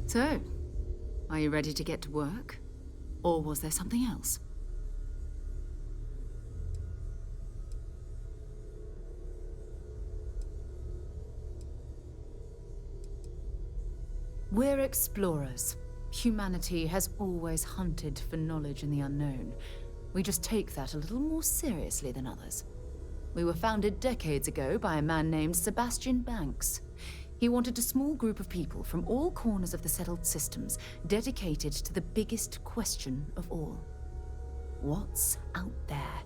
So, are you ready to get to work? Or was there something else? We're explorers. Humanity has always hunted for knowledge in the unknown. We just take that a little more seriously than others. We were founded decades ago by a man named Sebastian Banks. He wanted a small group of people from all corners of the settled systems dedicated to the biggest question of all. What's out there?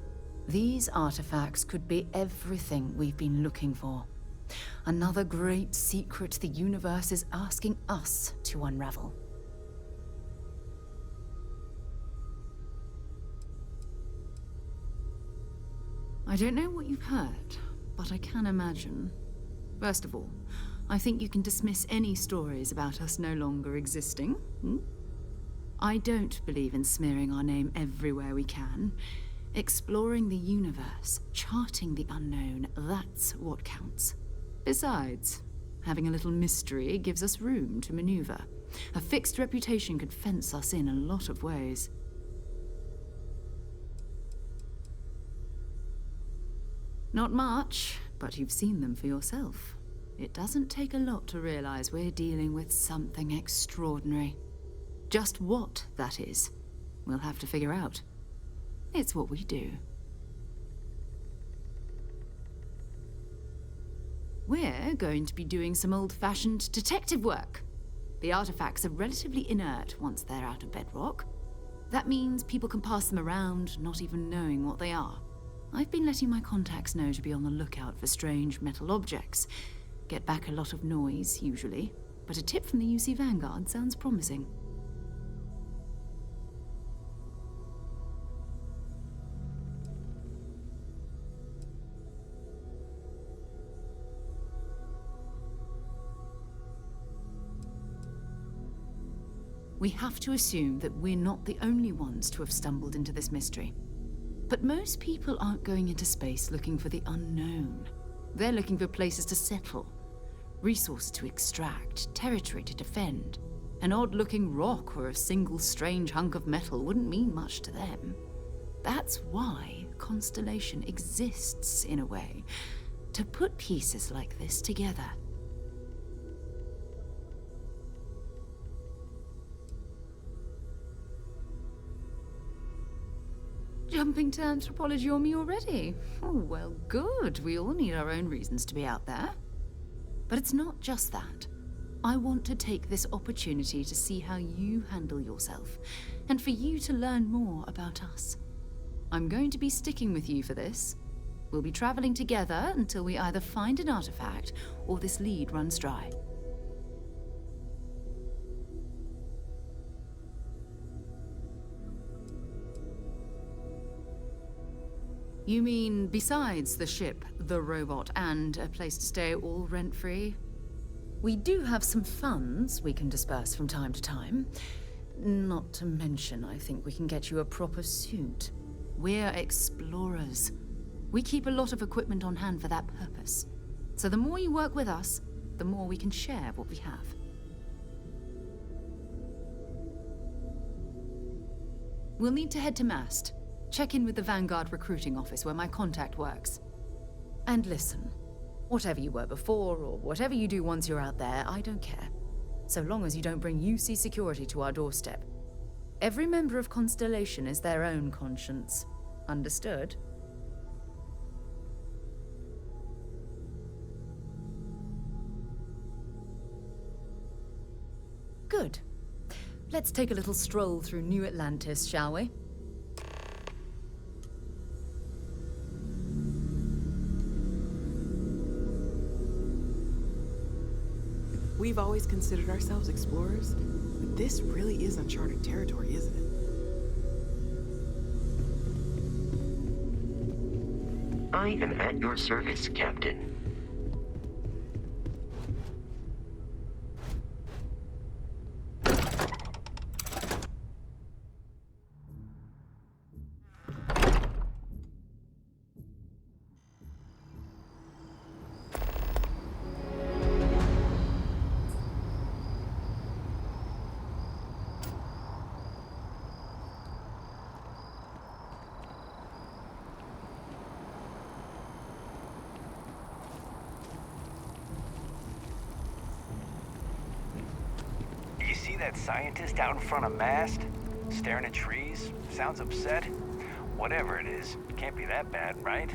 These artifacts could be everything we've been looking for. Another great secret the universe is asking us to unravel. I don't know what you've heard, but I can imagine. First of all, I think you can dismiss any stories about us no longer existing. I don't believe in smearing our name everywhere we can. Exploring the universe, charting the unknown, that's what counts. Besides, having a little mystery gives us room to maneuver. A fixed reputation could fence us in a lot of ways. Not much, but you've seen them for yourself. It doesn't take a lot to realize we're dealing with something extraordinary. Just what that is, we'll have to figure out. It's what we do. We're going to be doing some old-fashioned detective work. The artifacts are relatively inert once they're out of bedrock. That means people can pass them around, not even knowing what they are. I've been letting my contacts know to be on the lookout for strange metal objects. Get back a lot of noise, usually, but a tip from the UC Vanguard sounds promising. We have to assume that we're not the only ones to have stumbled into this mystery. But most people aren't going into space looking for the unknown. They're looking for places to settle, resources to extract, territory to defend. An odd-looking rock or a single strange hunk of metal wouldn't mean much to them. That's why Constellation exists, in a way, to put pieces like this together. Jumping to anthropology on me already? Oh, well, good. We all need our own reasons to be out there. But it's not just that. I want to take this opportunity to see how you handle yourself, and for you to learn more about us. I'm going to be sticking with you for this. We'll be traveling together until we either find an artifact or this lead runs dry. You mean besides the ship, the robot, and a place to stay all rent-free? We do have some funds we can disperse from time to time. Not to mention, I think we can get you a proper suit. We're explorers. We keep a lot of equipment on hand for that purpose. So the more you work with us, the more we can share what we have. We'll need to head to Mast. Check in with the Vanguard recruiting office where my contact works. And listen, whatever you were before or whatever you do once you're out there, I don't care. So long as you don't bring UC security to our doorstep. Every member of Constellation is their own conscience. Understood? Good. Let's take a little stroll through New Atlantis, shall we? We've always considered ourselves explorers, but this really is uncharted territory, isn't it? I am at your service, Captain. That scientist out in front of mast, staring at trees, sounds upset. Whatever it is, can't be that bad, right?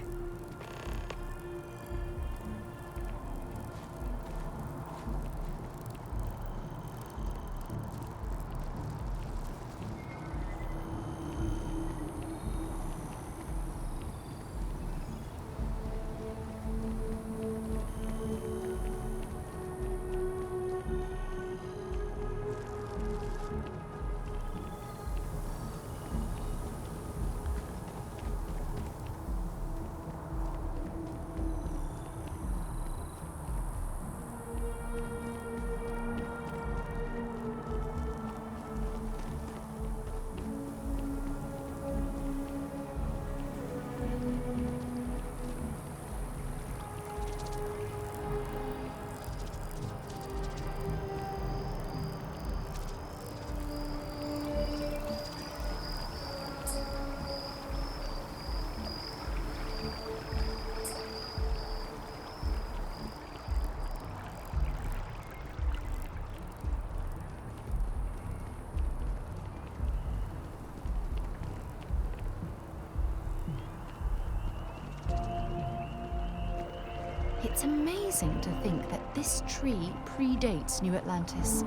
It's amazing to think that this tree predates New Atlantis.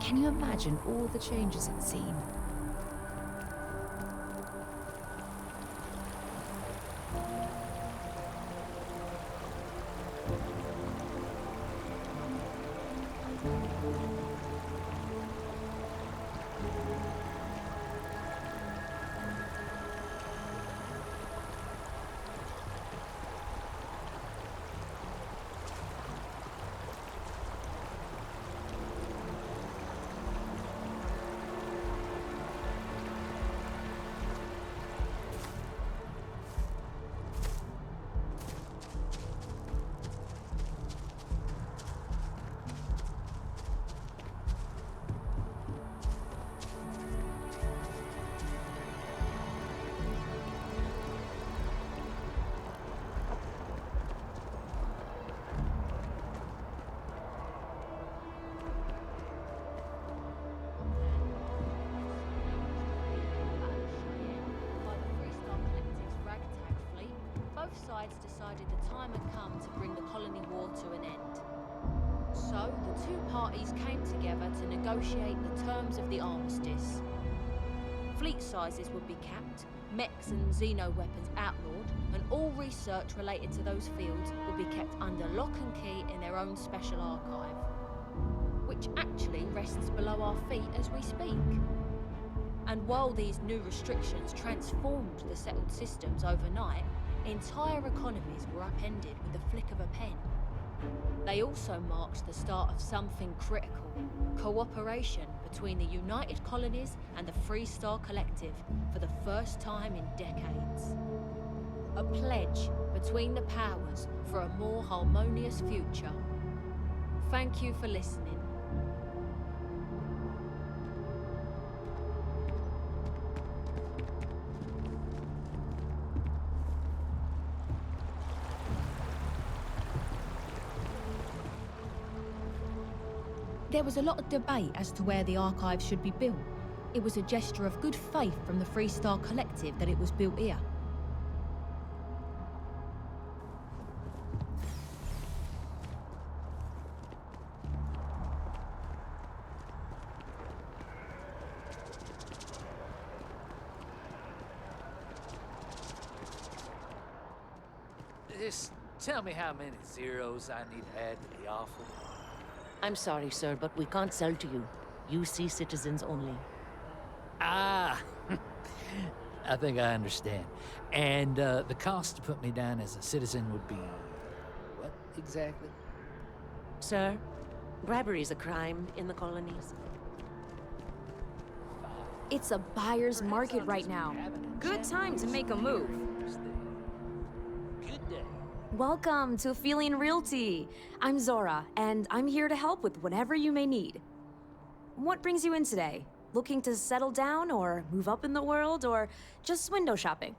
Can you imagine all the changes it's seen? Both sides decided the time had come to bring the colony war to an end. So, the two parties came together to negotiate the terms of the armistice. Fleet sizes would be capped, mechs and xeno weapons outlawed, and all research related to those fields would be kept under lock and key in their own special archive, which actually rests below our feet as we speak. And while these new restrictions transformed the settled systems overnight, entire economies were upended with the flick of a pen. They also marked the start of something critical: cooperation between the United Colonies and the Free Star Collective for the first time in decades. A pledge between the powers for a more harmonious future. Thank you for listening. There was a lot of debate as to where the archive should be built. It was a gesture of good faith from the Free Star Collective that it was built here. Just tell me how many zeros I need to add to the offer. I'm sorry, sir, but we can't sell to you. UC citizens only. Ah, I think I understand. And the cost to put me down as a citizen would be what exactly? Sir, bribery is a crime in the colonies. It's a buyer's market right now. Good time to make a move. Good day. Welcome to Aphelion Realty. I'm Zora, and I'm here to help with whatever you may need. What brings you in today? Looking to settle down or move up in the world or just window shopping?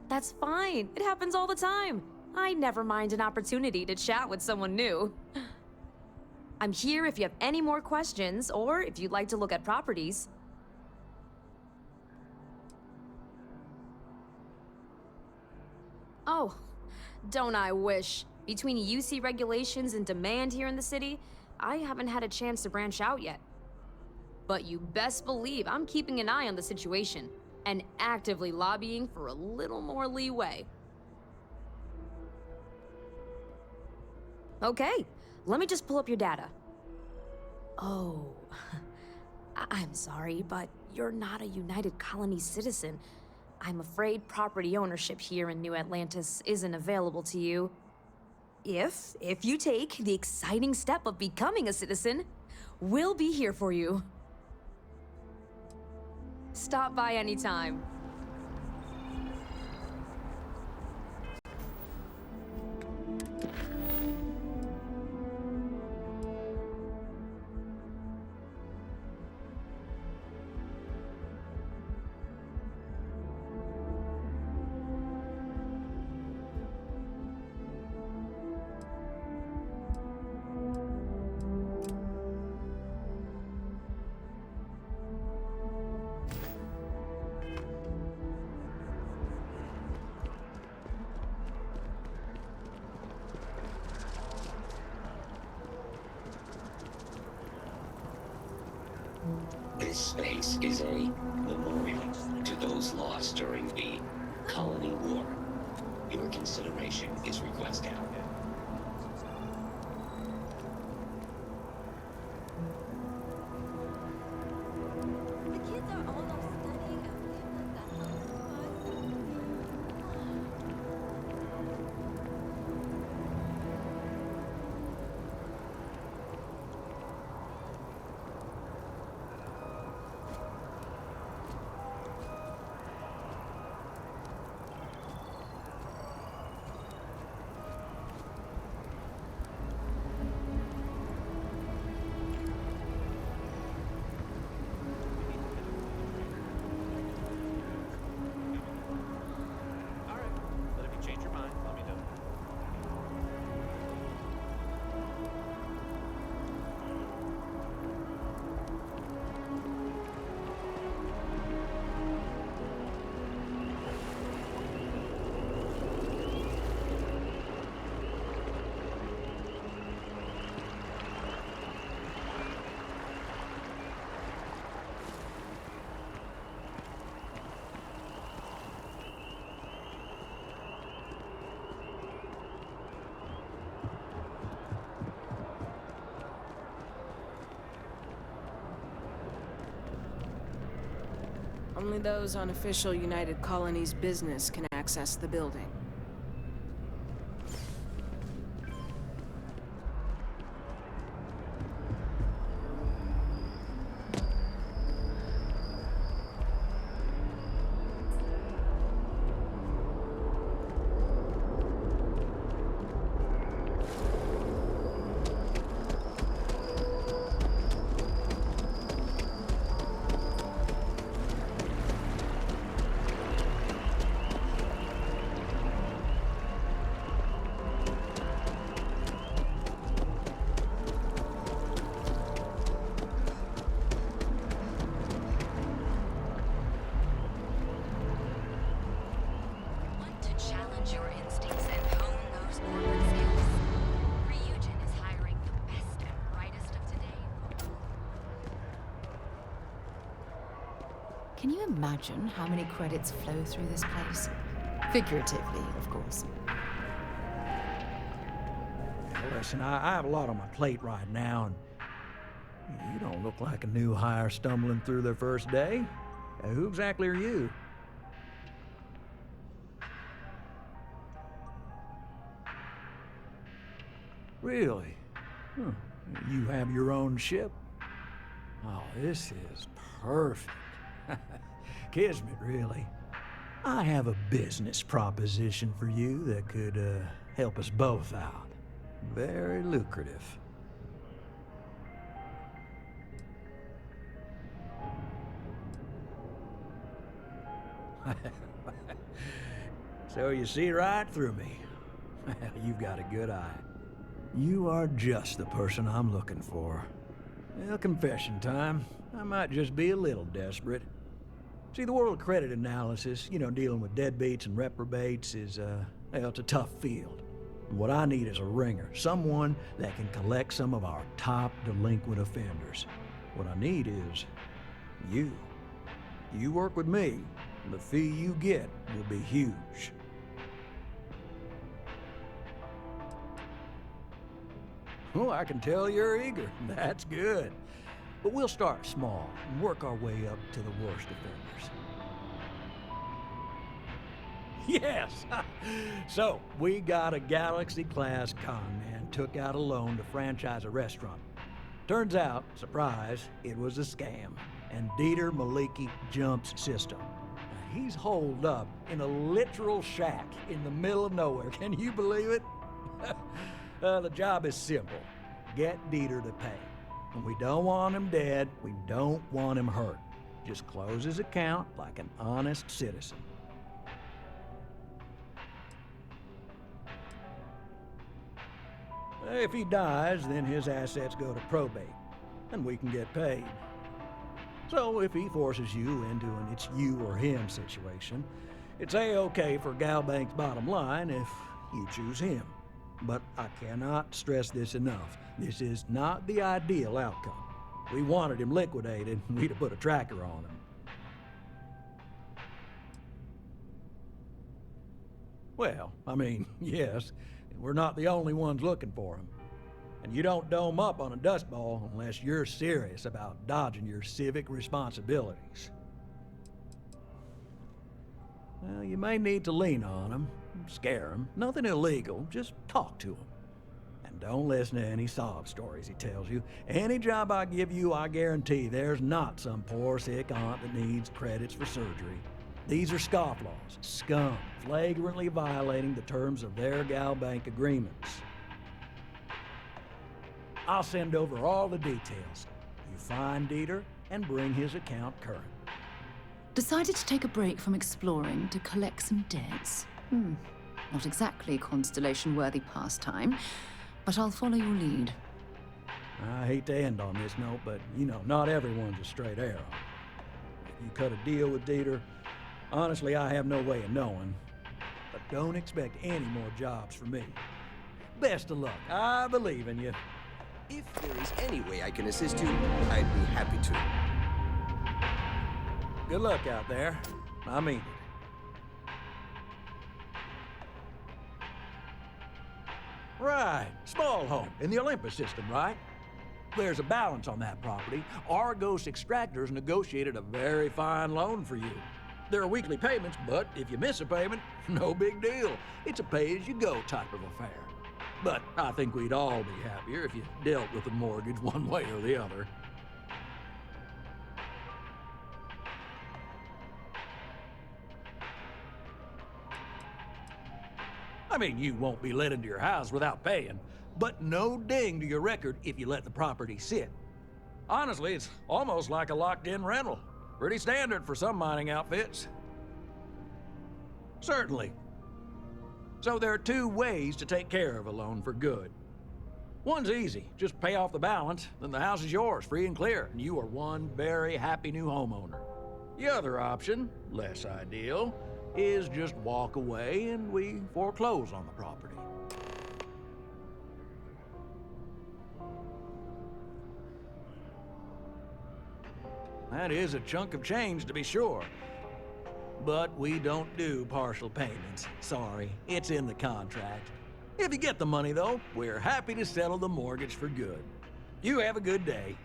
That's fine. It happens all the time. I never mind an opportunity to chat with someone new. I'm here if you have any more questions, or if you'd like to look at properties. Oh, don't I wish. Between UC regulations and demand here in the city, I haven't had a chance to branch out yet. But you best believe I'm keeping an eye on the situation, and actively lobbying for a little more leeway. Okay, let me just pull up your data. Oh, I'm sorry, but you're not a United Colony citizen. I'm afraid property ownership here in New Atlantis isn't available to you. If you take the exciting step of becoming a citizen, we'll be here for you. Stop by anytime. This space is a memorial to those lost during the Colony War. Your consideration is requested. The kids are all off studying and we let that But if you change your mind, let me know. Only those on official United Colonies business can access the building. Want to challenge your instincts and hone those corporate skills? Ryujin is hiring the best and brightest of today. Can you imagine how many credits flow through this place? Figuratively, of course. Listen, I have a lot on my plate right now, and you don't look like a new hire stumbling through their first day. Who exactly are you? Really? Huh. You have your own ship? Oh, this is perfect. Kismet, really. I have a business proposition for you that could help us both out. Very lucrative. So you see right through me. You've got a good eye. You are just the person I'm looking for. Well, confession time. I might just be a little desperate. See, the world credit analysis, dealing with deadbeats and reprobates is, it's a tough field. And what I need is a ringer, someone that can collect some of our top delinquent offenders. What I need is you. You work with me, and the fee you get will be huge. Oh, I can tell you're eager. That's good. But we'll start small and work our way up to the worst offenders. Yes! So, we got a Galaxy-class con man took out a loan to franchise a restaurant. Turns out, surprise, it was a scam. And Dieter Maliki jumps system. Now, he's holed up in a literal shack in the middle of nowhere. Can you believe it? The job is simple. Get Dieter to pay. And we don't want him dead, we don't want him hurt. Just close his account like an honest citizen. If he dies, then his assets go to probate, and we can get paid. So if he forces you into an it's you or him situation, it's A-okay for Galbank's bottom line if you choose him. But I cannot stress this enough. This is not the ideal outcome. We wanted him liquidated, and we'd have put a tracker on him. Well, yes, we're not the only ones looking for him. And you don't dome up on a dust ball unless you're serious about dodging your civic responsibilities. Well, you may need to lean on him, scare him. Nothing illegal, just talk to him. And don't listen to any sob stories he tells you. Any job I give you, I guarantee there's not some poor sick aunt that needs credits for surgery. These are scofflaws, scum, flagrantly violating the terms of their Galbank agreements. I'll send over all the details. You find Dieter and bring his account current. Decided to take a break from exploring to collect some debts? Not exactly constellation-worthy pastime, but I'll follow your lead. I hate to end on this note, but, not everyone's a straight arrow. If you cut a deal with Dieter, honestly, I have no way of knowing. But don't expect any more jobs from me. Best of luck. I believe in you. If there is any way I can assist you, I'd be happy to. Good luck out there. I mean it. Right. Small home in the Olympus system, right? There's a balance on that property. Argos Extractors negotiated a very fine loan for you. There are weekly payments, but if you miss a payment, no big deal. It's a pay-as-you-go type of affair. But I think we'd all be happier if you dealt with the mortgage one way or the other. You won't be let into your house without paying, but no ding to your record if you let the property sit. Honestly, it's almost like a locked-in rental. Pretty standard for some mining outfits. Certainly. So there are two ways to take care of a loan for good. One's easy. Just pay off the balance, then the house is yours, free and clear, and you are one very happy new homeowner. The other option, less ideal, is just walk away and we foreclose on the property. That is a chunk of change, to be sure. But we don't do partial payments. Sorry, it's in the contract. If you get the money, though, we're happy to settle the mortgage for good. You have a good day.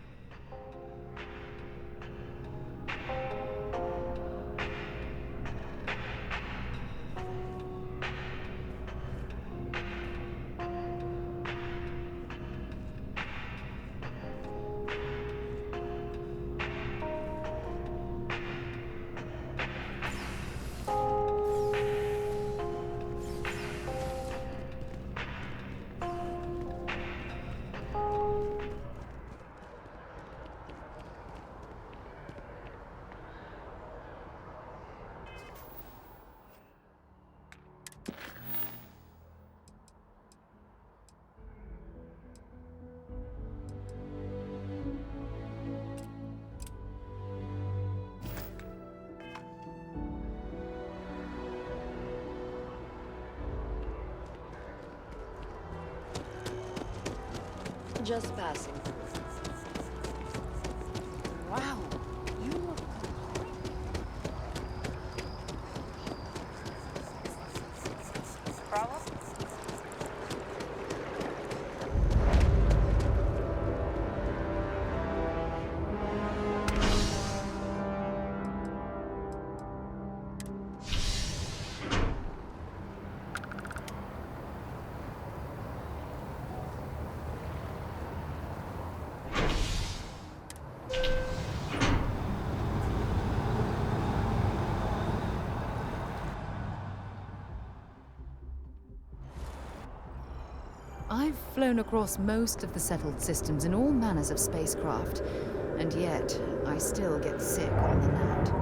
just passing. Wow, you look Problem? I've flown across most of the settled systems in all manners of spacecraft, and yet I still get sick on the land.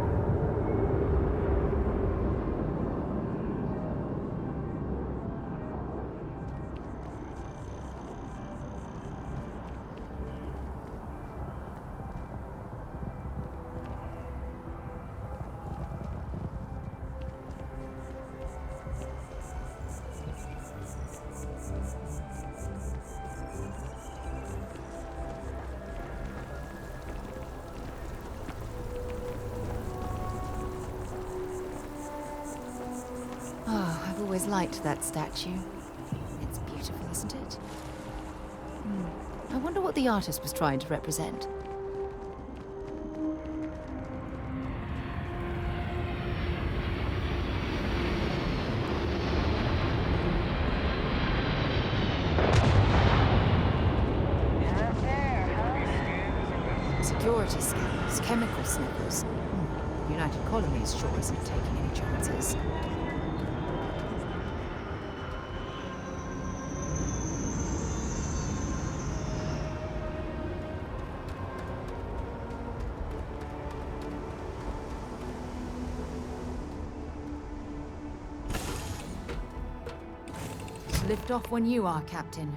Oh, I've always liked that statue. It's beautiful, isn't it? I wonder what the artist was trying to represent. Security scanners, chemical sniffers. United Colonies sure isn't taking any chances. Lift off when you are, Captain.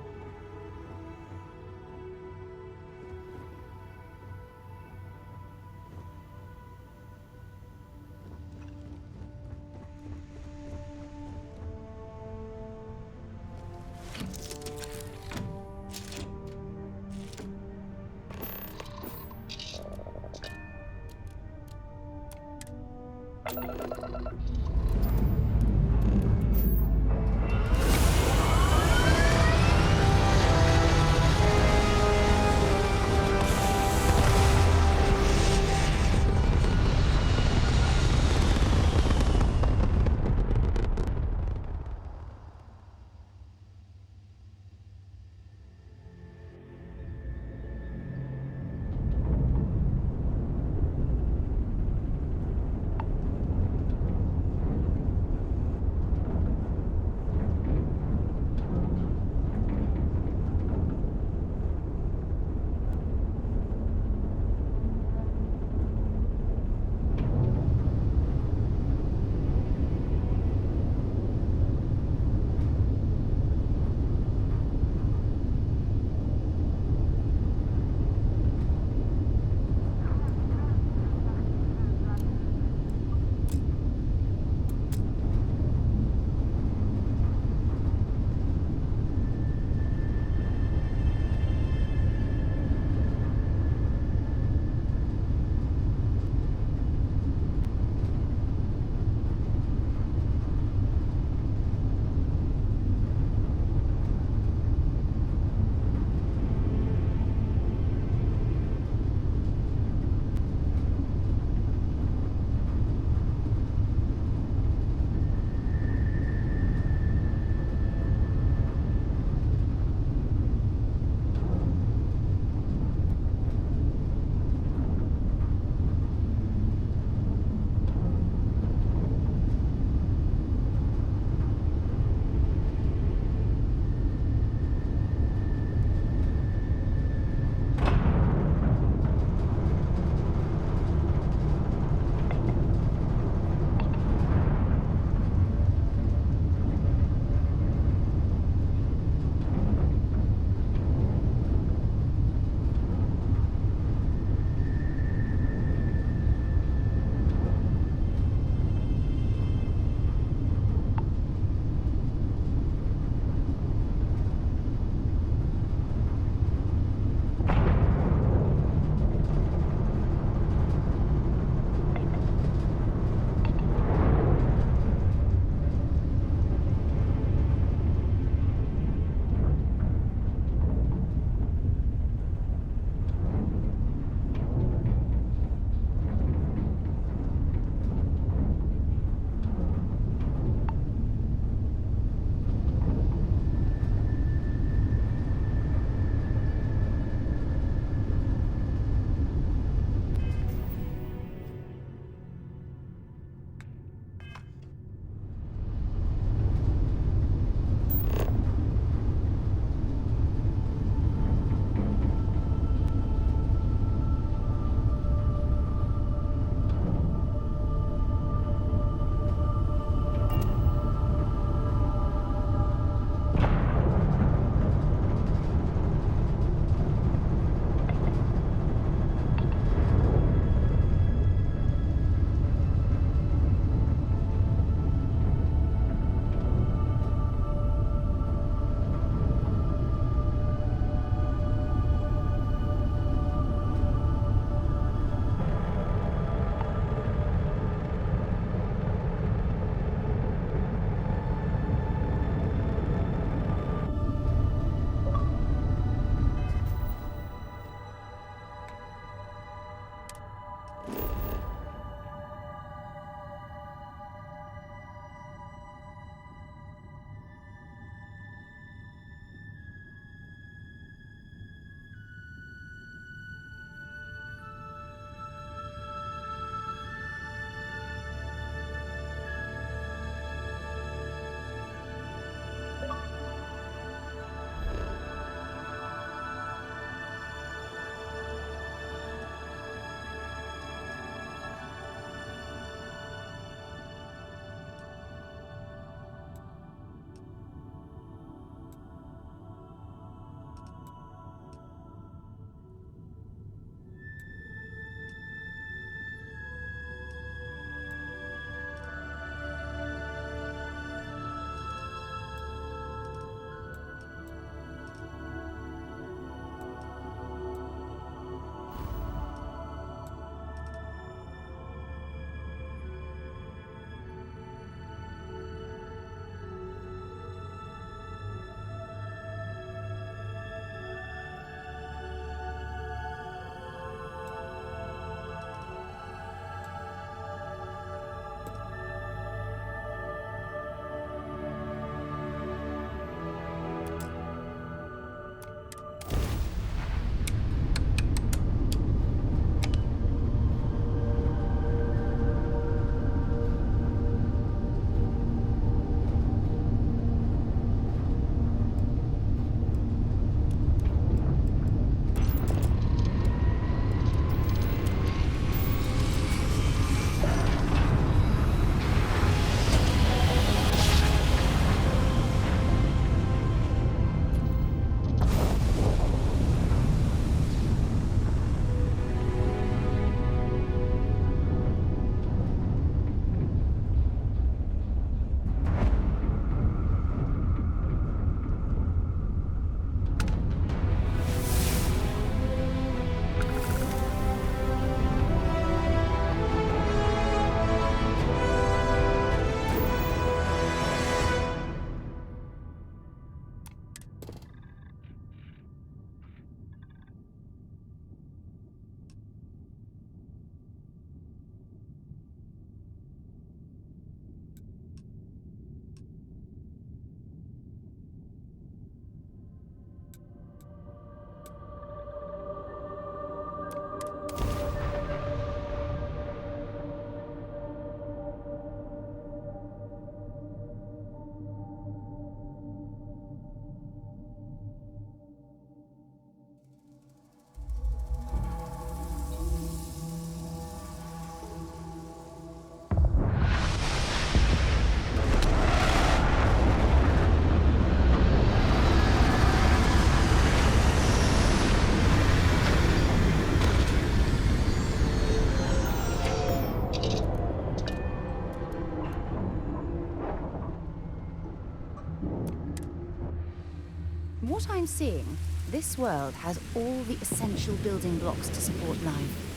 what I'm seeing, this world has all the essential building blocks to support life.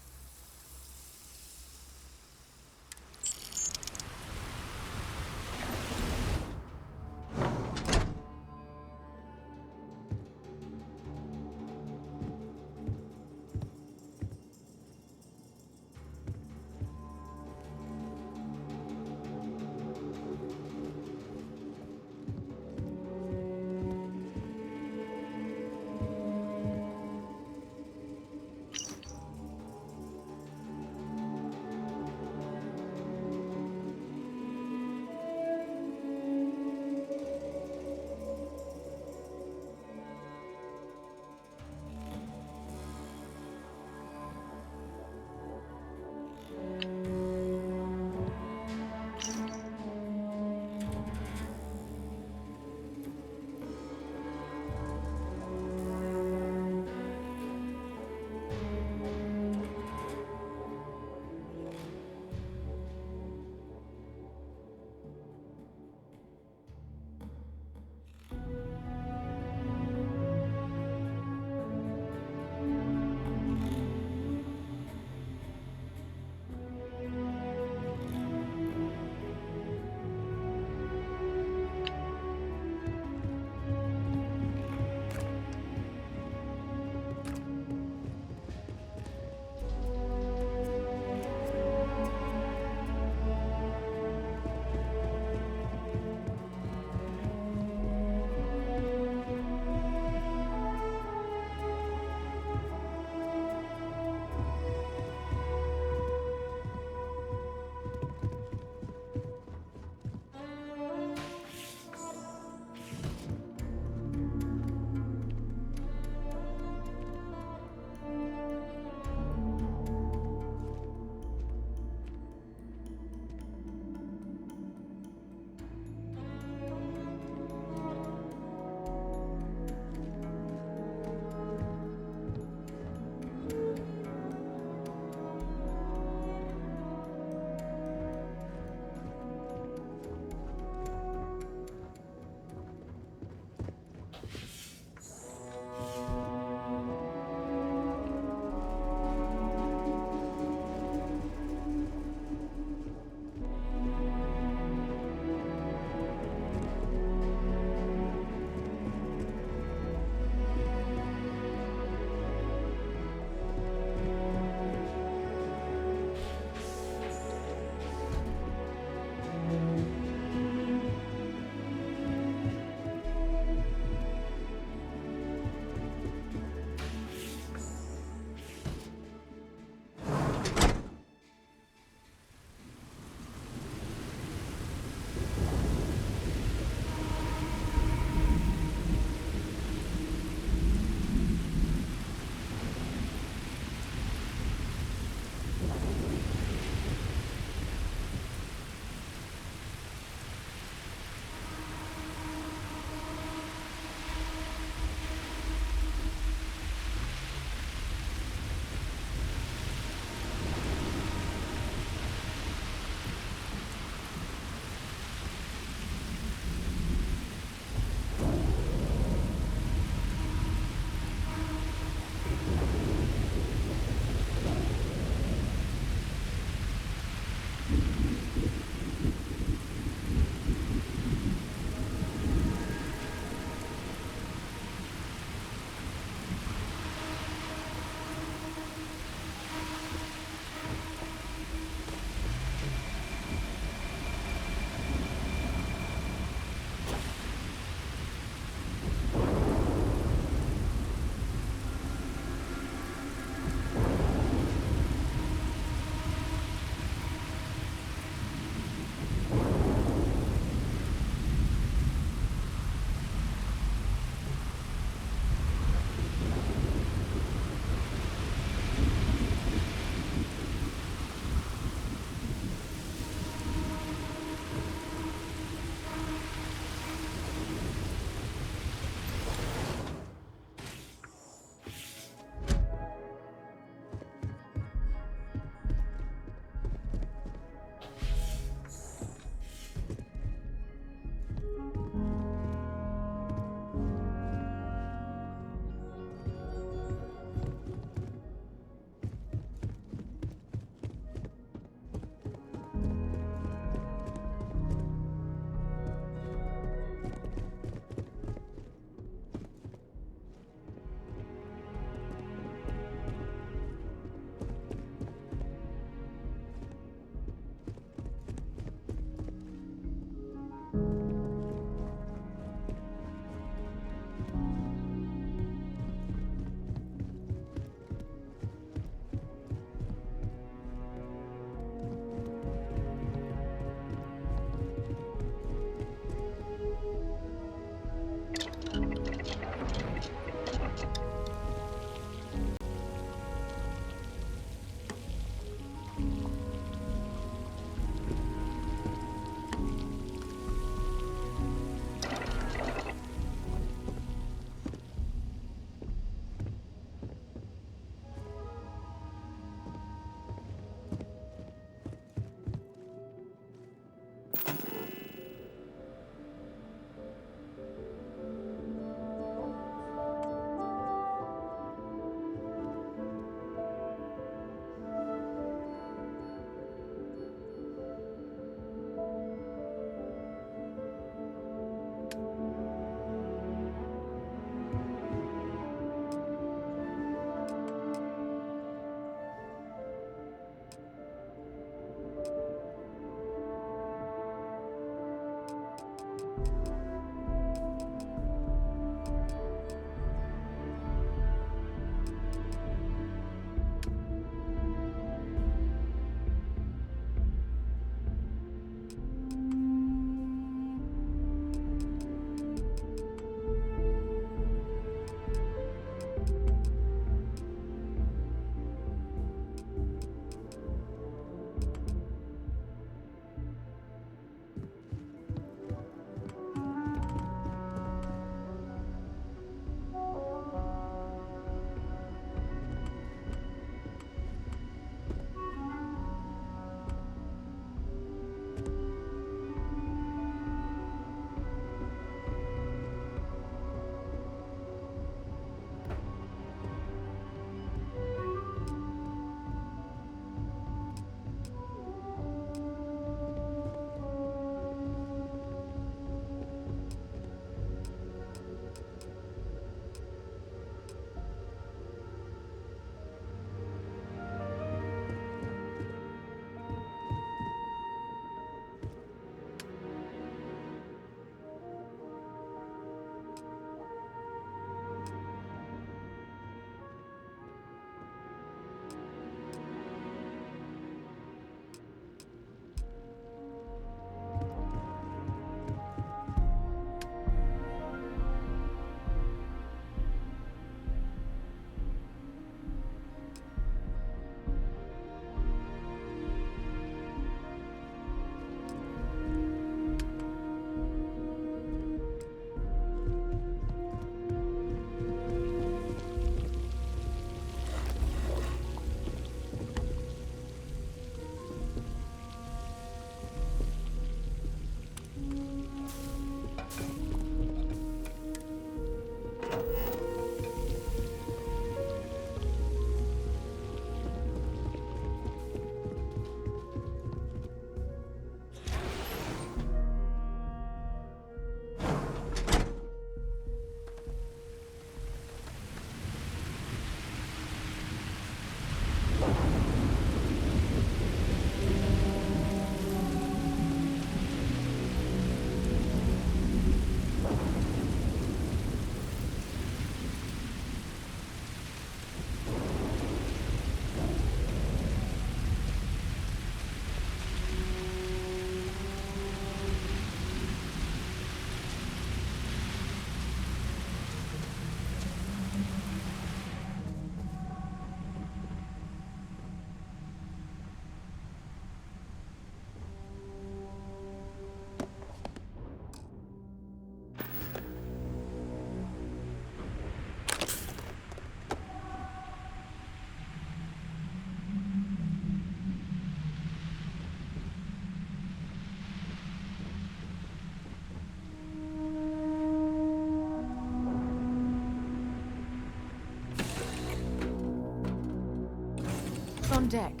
What's on deck?